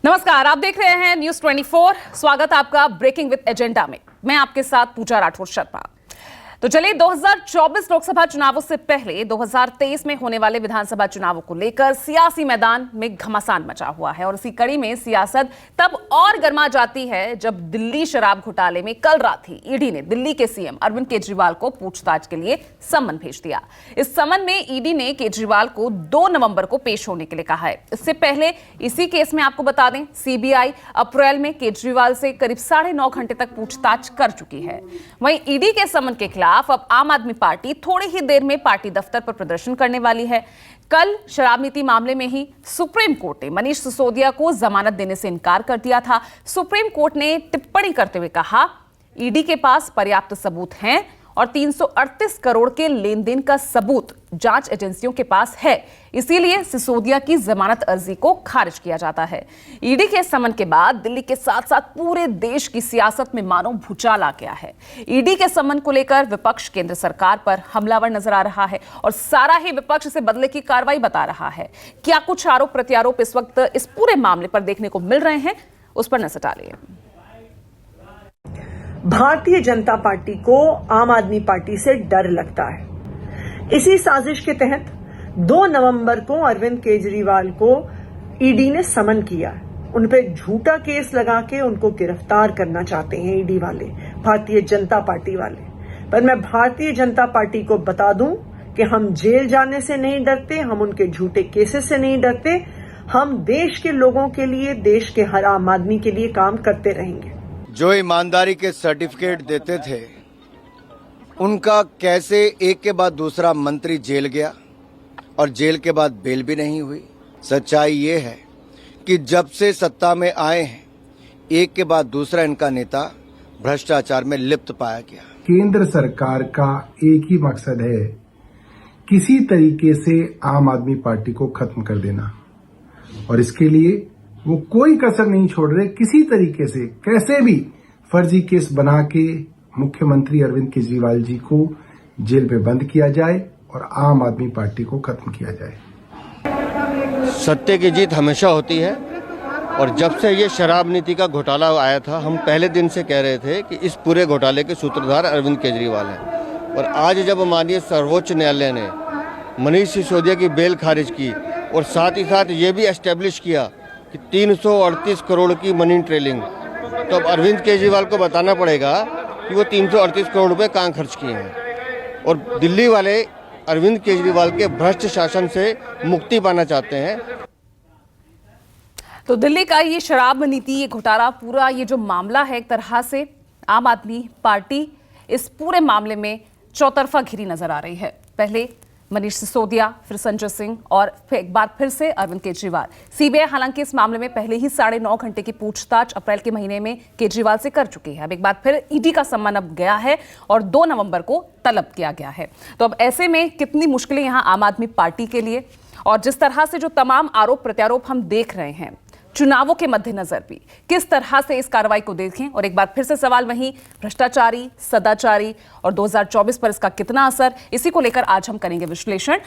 नमस्कार, आप देख रहे हैं न्यूज 24। स्वागत है आपका ब्रेकिंग विद एजेंडा में। मैं आपके साथ पूजा राठौर शर्मा। तो चलिए, 2024 लोकसभा चुनावों से पहले 2023 में होने वाले विधानसभा चुनावों को लेकर सियासी मैदान में घमासान मचा हुआ है और इसी कड़ी में सियासत तब और गर्मा जाती है जब दिल्ली शराब घोटाले में कल रात ही ईडी ने दिल्ली के सीएम अरविंद केजरीवाल को पूछताछ के लिए सम्मन भेज दिया। इस सम्मन में ईडी ने केजरीवाल को 2 नवंबर को पेश होने के लिए कहा है। इससे पहले इसी केस में आपको बता दें, सीबीआई अप्रैल में केजरीवाल से करीब 9.5 घंटे तक पूछताछ कर चुकी है। वहीं ईडी के सम्मन के खिलाफ अब आम आदमी पार्टी थोड़ी ही देर में पार्टी दफ्तर पर प्रदर्शन करने वाली है। कल शराब नीति मामले में ही सुप्रीम कोर्ट ने मनीष सिसोदिया को जमानत देने से इनकार कर दिया था। सुप्रीम कोर्ट ने टिप्पणी करते हुए कहा, ईडी के पास पर्याप्त सबूत हैं और 338 करोड़ के लेन देन का सबूत जांच एजेंसियों के पास है, इसीलिए सिसोदिया की जमानत अर्जी को खारिज किया जाता है। ईडी के समन के बाद दिल्ली के साथ साथ पूरे देश की सियासत में मानो भूचाल आ गया है। ईडी के समन को लेकर विपक्ष केंद्र सरकार पर हमलावर नजर आ रहा है और सारा ही विपक्ष इसे बदले की कार्रवाई बता रहा है। क्या कुछ आरोप प्रत्यारोप इस वक्त इस पूरे मामले पर देखने को मिल रहे हैं, उस पर नजर डालिए। भारतीय जनता पार्टी को आम आदमी पार्टी से डर लगता है। इसी साजिश के तहत 2 नवंबर को अरविंद केजरीवाल को ईडी ने समन किया। उन पे झूठा केस लगा के उनको गिरफ्तार करना चाहते हैं ईडी वाले, भारतीय जनता पार्टी वाले। पर मैं भारतीय जनता पार्टी को बता दूं कि हम जेल जाने से नहीं डरते, हम उनके झूठे केसेस से नहीं डरते। हम देश के लोगों के लिए, देश के हर आम आदमी के लिए काम करते रहेंगे। जो ईमानदारी के सर्टिफिकेट देते थे, उनका कैसे एक के बाद दूसरा मंत्री जेल गया और जेल के बाद बेल भी नहीं हुई। सच्चाई ये है कि जब से सत्ता में आए हैं, एक के बाद दूसरा इनका नेता भ्रष्टाचार में लिप्त पाया गया। केंद्र सरकार का एक ही मकसद है, किसी तरीके से आम आदमी पार्टी को खत्म कर देना, और इसके लिए वो कोई कसर नहीं छोड़ रहे। किसी तरीके से कैसे भी फर्जी केस बना के मुख्यमंत्री अरविंद केजरीवाल जी को जेल में बंद किया जाए और आम आदमी पार्टी को खत्म किया जाए। सत्य की जीत हमेशा होती है और जब से ये शराब नीति का घोटाला आया था, हम पहले दिन से कह रहे थे कि इस पूरे घोटाले के सूत्रधार अरविंद केजरीवाल हैं। और आज जब माननीय सर्वोच्च न्यायालय ने मनीष सिसोदिया की बेल खारिज की और साथ ही साथ ये भी एस्टेब्लिश किया कि 338 करोड़ की मनी ट्रेलिंग, तो अब अरविंद केजरीवाल को बताना पड़ेगा कि वो 338 करोड़ रुपए कहाँ खर्च किए हैं। और दिल्ली वाले अरविंद केजरीवाल के भ्रष्ट शासन से मुक्ति पाना चाहते हैं। तो दिल्ली का ये शराब नीति, ये घोटाला, पूरा ये जो मामला है, एक तरह से आम आदमी पार्टी इस पूरे मामले में चौतरफा घिरी नजर आ रही है। पहले मनीष सिसोदिया, फिर संजय सिंह और फिर एक बार फिर से अरविंद केजरीवाल। सीबीआई हालांकि इस मामले में पहले ही 9.5 घंटे की पूछताछ अप्रैल के महीने में केजरीवाल से कर चुकी है। अब एक बार फिर ईडी का सम्मन अब गया है और 2 नवंबर को तलब किया गया है। तो अब ऐसे में कितनी मुश्किलें यहां आम आदमी पार्टी के लिए, और जिस तरह से जो तमाम आरोप प्रत्यारोप हम देख रहे हैं चुनावों के मद्देनजर भी, किस तरह से इस कार्रवाई को देखें। और एक बार फिर से सवाल वहीं भ्रष्टाचारी, सदाचारी और 2024 पर इसका कितना असर, इसी को लेकर आज हम करेंगे विश्लेषण।